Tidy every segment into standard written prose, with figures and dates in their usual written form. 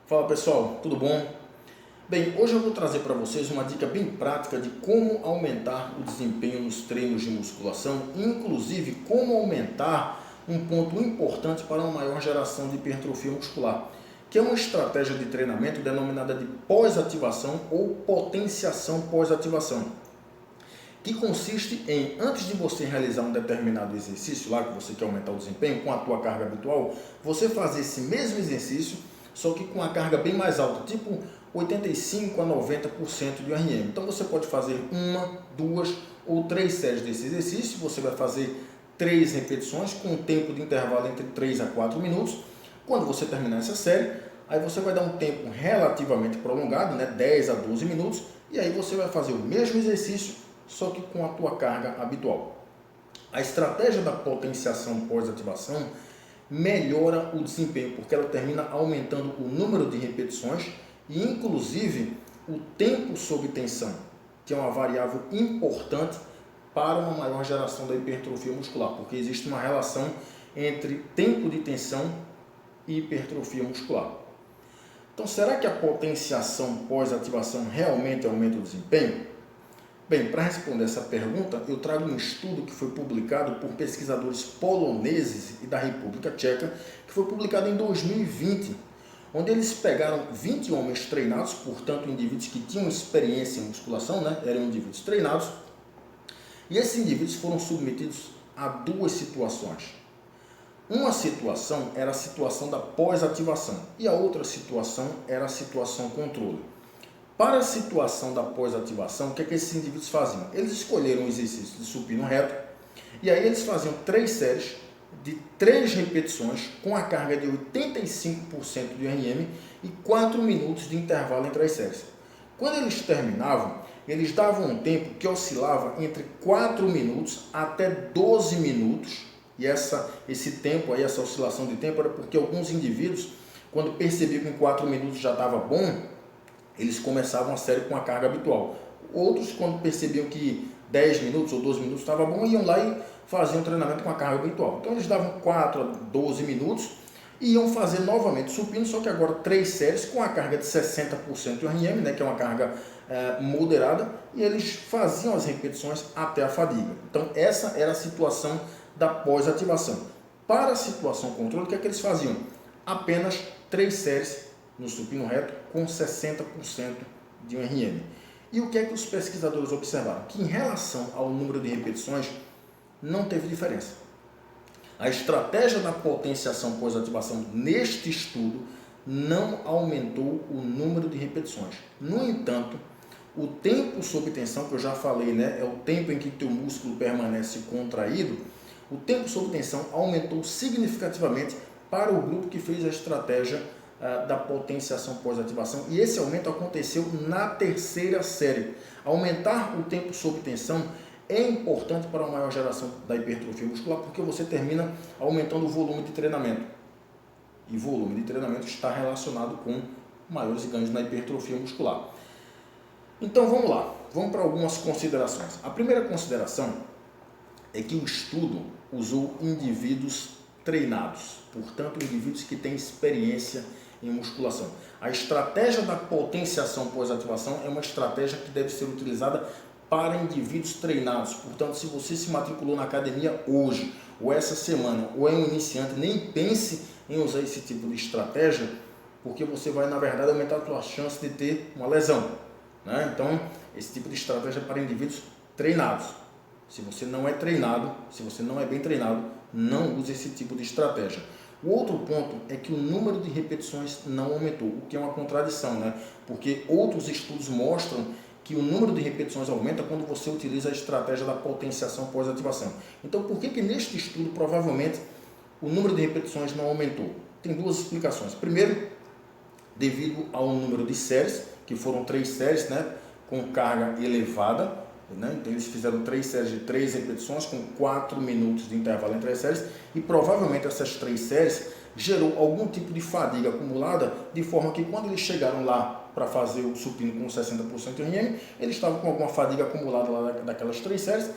Fala pessoal, tudo bom? Bem, hoje eu vou trazer para vocês uma dica bem prática de como aumentar o desempenho nos treinos de musculação, inclusive como aumentar um ponto importante para uma maior geração de hipertrofia muscular, que é uma estratégia de treinamento denominada de pós-ativação ou potenciação pós-ativação, que consiste em, antes de você realizar um determinado exercício lá que você quer aumentar o desempenho com a tua carga habitual, você fazer esse mesmo exercício, só que com a carga bem mais alta, tipo 85 a 90% de RPM. Então você pode fazer uma, duas ou três séries desse exercício, você vai fazer 3 repetições com um tempo de intervalo entre 3 a 4 minutos. Quando você terminar essa série, aí você vai dar um tempo relativamente prolongado, 10 a 12 minutos, e aí você vai fazer o mesmo exercício, só que com a tua carga habitual. A estratégia da potenciação pós-ativação melhora o desempenho, porque ela termina aumentando o número de repetições e inclusive o tempo sob tensão, que é uma variável importante para uma maior geração da hipertrofia muscular, porque existe uma relação entre tempo de tensão e hipertrofia muscular. Então, será que a potenciação pós-ativação realmente aumenta o desempenho? Bem, para responder essa pergunta, eu trago um estudo que foi publicado por pesquisadores poloneses e da República Tcheca, que foi publicado em 2020, onde eles pegaram 20 homens treinados, portanto, indivíduos que tinham experiência em musculação, eram indivíduos treinados, e esses indivíduos foram submetidos a duas situações. Uma situação era a situação da pós-ativação e a outra situação era a situação controle. Para a situação da pós-ativação, o que esses indivíduos faziam? Eles escolheram um exercício de supino reto e aí eles faziam 3 séries de 3 repetições com a carga de 85% de RPM e 4 minutos de intervalo entre as séries. Quando eles terminavam, eles davam um tempo que oscilava entre 4 minutos até 12 minutos e esse tempo, aí, essa oscilação de tempo era porque alguns indivíduos, quando percebiam que em 4 minutos já estava bom, eles começavam a série com a carga habitual. Outros, quando percebiam que 10 minutos ou 12 minutos estava bom, iam lá e faziam treinamento com a carga habitual. Então eles davam 4 a 12 minutos e iam fazer novamente supino, só que agora 3 séries com a carga de 60% de RPM, que é uma carga moderada, e eles faziam as repetições até a fadiga. Então essa era a situação da pós-ativação. Para a situação controle, o que é que eles faziam? Apenas 3 séries no supino reto com 60% de RPM. E o que é que os pesquisadores observaram? Que em relação ao número de repetições, não teve diferença. A estratégia da potenciação pós-ativação neste estudo não aumentou o número de repetições. No entanto, o tempo sob tensão, que eu já falei, é o tempo em que teu músculo permanece contraído, o tempo sob tensão aumentou significativamente para o grupo que fez a estratégia da potenciação pós-ativação, e esse aumento aconteceu na terceira série. Aumentar o tempo sob tensão é importante para uma maior geração da hipertrofia muscular, porque você termina aumentando o volume de treinamento, e volume de treinamento está relacionado com maiores ganhos na hipertrofia muscular. Então vamos lá, vamos para algumas considerações. A primeira consideração é que o estudo usou indivíduos treinados, portanto indivíduos que têm experiência em musculação. A estratégia da potenciação pós-ativação é uma estratégia que deve ser utilizada para indivíduos treinados. Portanto, se você se matriculou na academia hoje, ou essa semana, ou é um iniciante, nem pense em usar esse tipo de estratégia, porque você vai, na verdade, aumentar a sua chance de ter uma lesão. Então, esse tipo de estratégia é para indivíduos treinados. Se você não é treinado, se você não é bem treinado, não use esse tipo de estratégia. O outro ponto é que o número de repetições não aumentou, o que é uma contradição, porque outros estudos mostram que o número de repetições aumenta quando você utiliza a estratégia da potenciação pós-ativação. Então, por que neste estudo provavelmente o número de repetições não aumentou? Tem duas explicações. Primeiro, devido ao número de séries, que foram 3 séries, com carga elevada. Então eles fizeram 3 séries de 3 repetições com 4 minutos de intervalo entre as séries e provavelmente essas 3 séries gerou algum tipo de fadiga acumulada, de forma que quando eles chegaram lá para fazer o supino com 60% de RPM, eles estavam com alguma fadiga acumulada lá daquelas 3 séries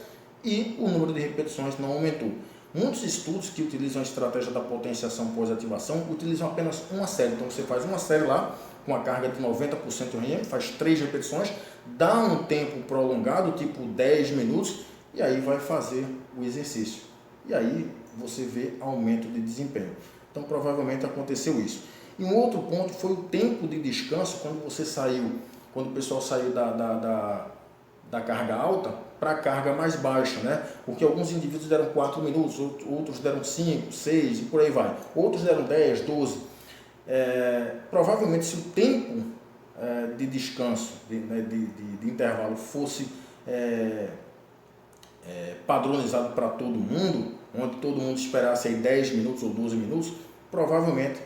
e o número de repetições não aumentou. Muitos estudos que utilizam a estratégia da potenciação pós-ativação utilizam apenas uma série. Então você faz uma série lá com a carga de 90% RPM, faz 3 repetições, dá um tempo prolongado, tipo 10 minutos, e aí vai fazer o exercício. E aí você vê aumento de desempenho. Então provavelmente aconteceu isso. E um outro ponto foi o tempo de descanso quando você saiu, quando o pessoal saiu da carga alta para a carga mais baixa, né? Porque alguns indivíduos deram 4 minutos, outros deram 5, 6 e por aí vai. Outros deram 10, 12. Provavelmente se o tempo de descanso, de intervalo fosse padronizado para todo mundo, onde todo mundo esperasse aí 10 minutos ou 12 minutos, provavelmente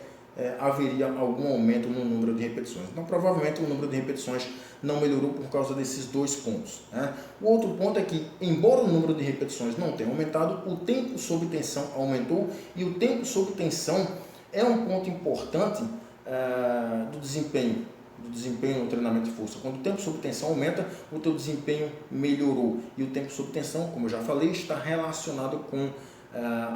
haveria algum aumento no número de repetições. Então, provavelmente o número de repetições não melhorou por causa desses dois pontos, né? O outro ponto é que, embora o número de repetições não tenha aumentado, o tempo sob tensão aumentou, e o tempo sob tensão é um ponto importante do desempenho no treinamento de força. Quando o tempo sob tensão aumenta, o teu desempenho melhorou. E o tempo sob tensão, como eu já falei, está relacionado com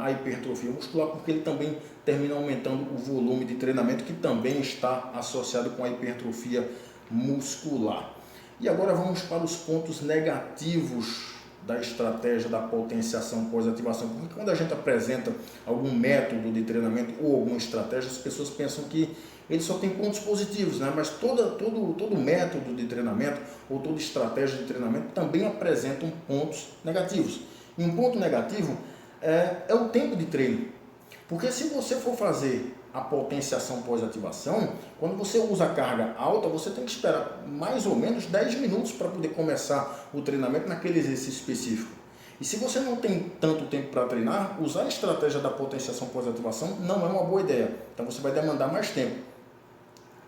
a hipertrofia muscular, porque ele também termina aumentando o volume de treinamento, que também está associado com a hipertrofia muscular. E agora vamos para os pontos negativos da estratégia da potenciação pós-ativação, porque quando a gente apresenta algum método de treinamento ou alguma estratégia, as pessoas pensam que ele só tem pontos positivos, né? Mas todo método de treinamento ou toda estratégia de treinamento também apresentam pontos negativos. E um ponto negativo é o tempo de treino, porque se você for fazer a potenciação pós-ativação, quando você usa a carga alta, você tem que esperar mais ou menos 10 minutos para poder começar o treinamento naquele exercício específico. E se você não tem tanto tempo para treinar, usar a estratégia da potenciação pós-ativação não é uma boa ideia. Então você vai demandar mais tempo.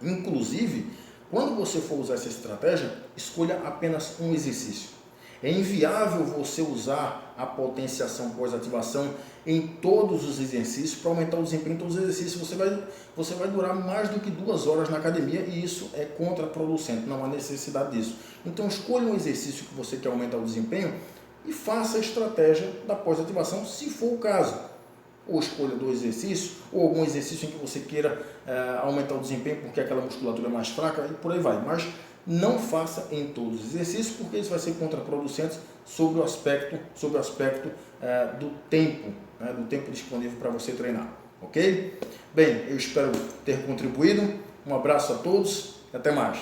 Inclusive, quando você for usar essa estratégia, escolha apenas um exercício. É inviável você usar a potenciação pós-ativação em todos os exercícios para aumentar o desempenho em todos os exercícios. Você vai durar mais do que 2 horas na academia, e isso é contraproducente, não há necessidade disso. Então escolha um exercício que você quer aumentar o desempenho e faça a estratégia da pós-ativação, se for o caso. Ou escolha 2 exercícios, ou algum exercício em que você queira aumentar o desempenho porque aquela musculatura é mais fraca, e por aí vai. Mas não faça em todos os exercícios, porque isso vai ser contraproducente sobre o aspecto do tempo, né, do tempo disponível para você treinar, ok? Bem, eu espero ter contribuído. Um abraço a todos e até mais.